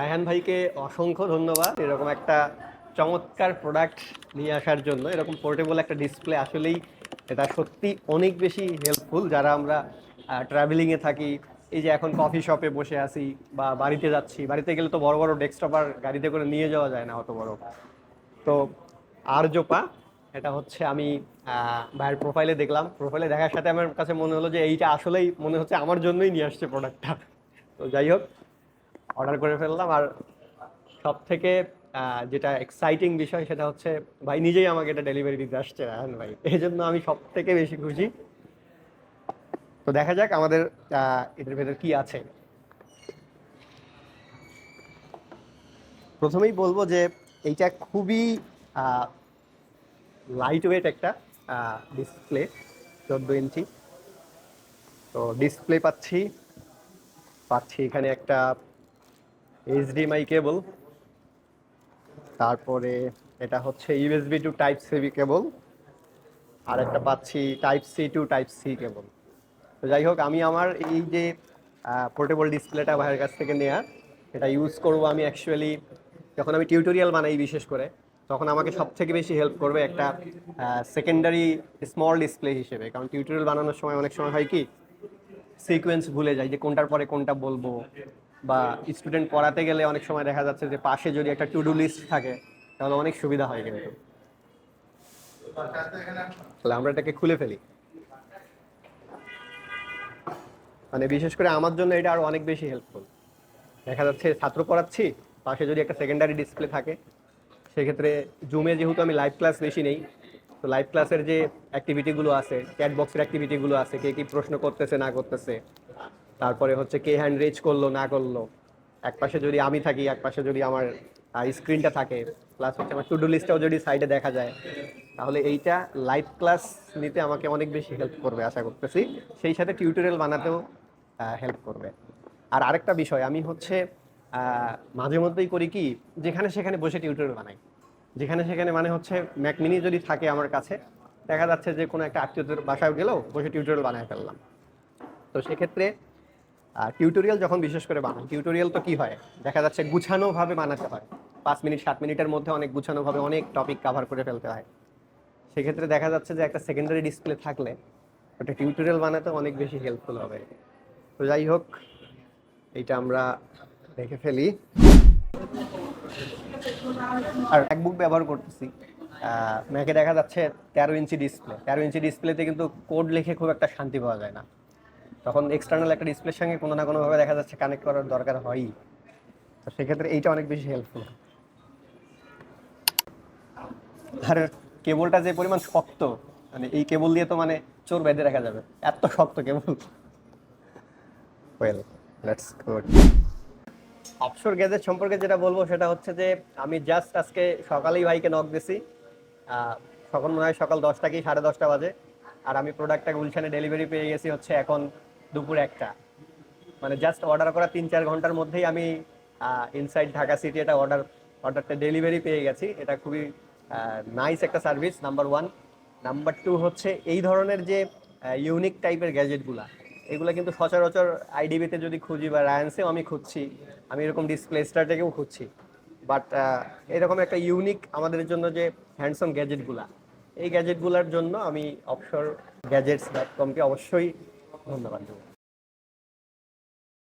রায়হান ভাইকে অসংখ্য ধন্যবাদ এরকম একটা চমৎকার প্রোডাক্ট নিয়ে আসার জন্য। এরকম পোর্টেবল একটা ডিসপ্লে আসলেই এটা সত্যি অনেক বেশি হেল্পফুল যারা আমরা ট্রাভেলিংয়ে থাকি। এই যে এখন কফি শপে বসে আছি বা বাড়িতে যাচ্ছি, বাড়িতে গেলে তো বড় বড় ডেস্কটপ আর গাড়িতে করে নিয়ে যাওয়া যায় না অত বড়। তো আরজোপা এটা হচ্ছে আমি ভাইয়ের প্রোফাইলে দেখলাম, প্রোফাইলে দেখার সাথে আমার কাছে মনে হলো যে এইটা আসলেই মনে হচ্ছে আমার জন্যই নিয়ে আসছে প্রোডাক্টটা। তো যাই হোক, অর্ডার করে ফেললাম। আর সব থেকে যেটা এক্সাইটিং বিষয় সেটা হচ্ছে ভাই নিজেই আমাকে এটা ডেলিভারি দিতে আসছে, রায়হান ভাই, এই জন্য আমি সব থেকে বেশি খুশি। তো দেখা যাক আমাদের এটার ভেতর কি আছে। প্রথমেই বলবো যে এইটা খুবই লাইট ওয়েট একটা ডিসপ্লে, 14 ইঞ্চি। তো ডিসপ্লে পাচ্ছি পাচ্ছি এখানে একটা এইচডিএমআই কেবল, তারপরে এটা হচ্ছে USB to type C cable, আর একটা পাচ্ছি type C to type C cable. তো যাই হোক, আমি আমার এই যে পোর্টেবল ডিসপ্লেটা ভাইয়ের কাছ থেকে নেওয়া, এটা ইউজ করব আমি অ্যাকচুয়ালি যখন আমি টিউটোরিয়াল বানাই বিশেষ করে, তখন আমাকে সব থেকে বেশি হেল্প করবে একটা সেকেন্ডারি স্মল ডিসপ্লে হিসেবে। কারণ টিউটোরিয়াল বানানোর সময় অনেক সময় হয় কি, সিকোয়েন্স ভুলে যাই যে কোনটার পরে কোনটা বলবো, বা স্টুডেন্ট পড়াতে গেলে অনেক সময় দেখা যাচ্ছে যে পাশে যদি একটা টু ডু লিস্ট থাকে তাহলে অনেক সুবিধা হয়। কিন্তু তাহলে আমরা এটাকে খুলে ফেলি। মানে বিশেষ করে আমার জন্য এটা আরো অনেক বেশি হেল্পফুল। দেখা যাচ্ছে ছাত্র পড়াচ্ছি, পাশে যদি একটা সেকেন্ডারি ডিসপ্লে থাকে, সেক্ষেত্রে জুমে যেহেতু আমি লাইভ ক্লাস বেশি নেই, তো লাইভ ক্লাসের যে অ্যাক্টিভিটিগুলো আছে, চ্যাট বক্সের অ্যাক্টিভিটিগুলো আছে, কে কী প্রশ্ন করতেছে না করতেছে, তারপরে হচ্ছে কে হ্যান্ড রেজ করলো না করলো, এক পাশে যদি আমি থাকি, এক পাশে যদি আমার স্ক্রিনটা থাকে, প্লাস হচ্ছে আমার টু ডু লিস্টটাও যদি সাইডে দেখা যায়, তাহলে এইটা লাইভ ক্লাস নিতে আমাকে অনেক বেশি হেল্প করবে আশা করতেছি। সেই সাথে টিউটোরিয়াল বানাতেও হেল্প করবে। আর আরেকটা বিষয়, আমি হচ্ছে মাঝে মধ্যেই করি কি, যেখানে সেখানে বসে টিউটোরিয়াল বানাই। যেখানে সেখানে মানে হচ্ছে ম্যাক মিনি যদি থাকে আমার কাছে, দেখা যাচ্ছে যে কোনো একটা আত্মীয়দের বাসায় গেলেও বসে টিউটোরিয়াল বানায় ফেললাম। তো সেক্ষেত্রে টিউটোরিয়াল যখন বিশেষ করে বানাই, টিউটোরিয়াল তো কি হয়, দেখা যাচ্ছে গুছানোভাবে বানাতে হয়। 5 মিনিট 7 মিনিটের মধ্যে অনেক গুছানোভাবে অনেক টপিক কাভার করে ফেলতে হয়। সেক্ষেত্রে দেখা যাচ্ছে যে একটা সেকেন্ডারি ডিসপ্লে থাকলে ওটা টিউটোরিয়াল বানাতে অনেক বেশি হেল্পফুল হবে। তো যাই হোক, এইটা আমরা দেখে ফেলি। আর ম্যাকবুক ব্যবহার করতেছি, ম্যাকে দেখা যাচ্ছে 13 ইঞ্চি ডিসপ্লে। 13 ইঞ্চি ডিসপ্লেতে কিন্তু কোড লিখে খুব একটা শান্তি পাওয়া যায় না, তখন এক্সটার্নাল একটা ডিসপ্লের সঙ্গে কোনো না কোনোভাবে দেখা যাচ্ছে কানেক্ট করার দরকার হয়ই। তো সেক্ষেত্রে এইটা অনেক বেশি হেল্পফুল। আর কেবলটা যে পরিমাণ শক্ত, মানে এই কেবল দিয়ে তো মানে চোর বেঁধে রাখা যাবে, এত শক্ত কেবল। Well, let's good. অবসর গ্যাজেট সম্পর্কে যেটা বলবো সেটা হচ্ছে যে আমি জাস্ট আজকে সকালেই ভাইকে নক দিছি। তখন মনে হয় সকাল 10টা কি 10:30 বাজে। আর আমি প্রোডাক্টটা গুলশানে ডেলিভারি পেয়ে গেছি হচ্ছে এখন দুপুর 1টা। মানে জাস্ট অর্ডার করা 3-4 ঘন্টার মধ্যেই আমি ইনসাইড ঢাকা সিটি এটা অর্ডারটা ডেলিভারি পেয়ে গেছি। এটা খুবই নাইস একটা service, number one. Number two হচ্ছে এই ধরনের যে ইউনিক টাইপের গ্যাজেটগুলা, এগুলো কিন্তু সচরাচর আইডিবিতে যদি খুঁজি বা রায়ান্সেও আমি খুঁজছি, আমি এরকম ডিসপ্লে স্টার থেকেও খুঁজছি, বাট এরকম একটা ইউনিক আমাদের জন্য যে হ্যান্ডসাম গ্যাজেটগুলা, এই গ্যাজেটগুলোর জন্য আমি অবসর গ্যাজেটস.com-কে অবশ্যই ধন্যবাদ দেবো।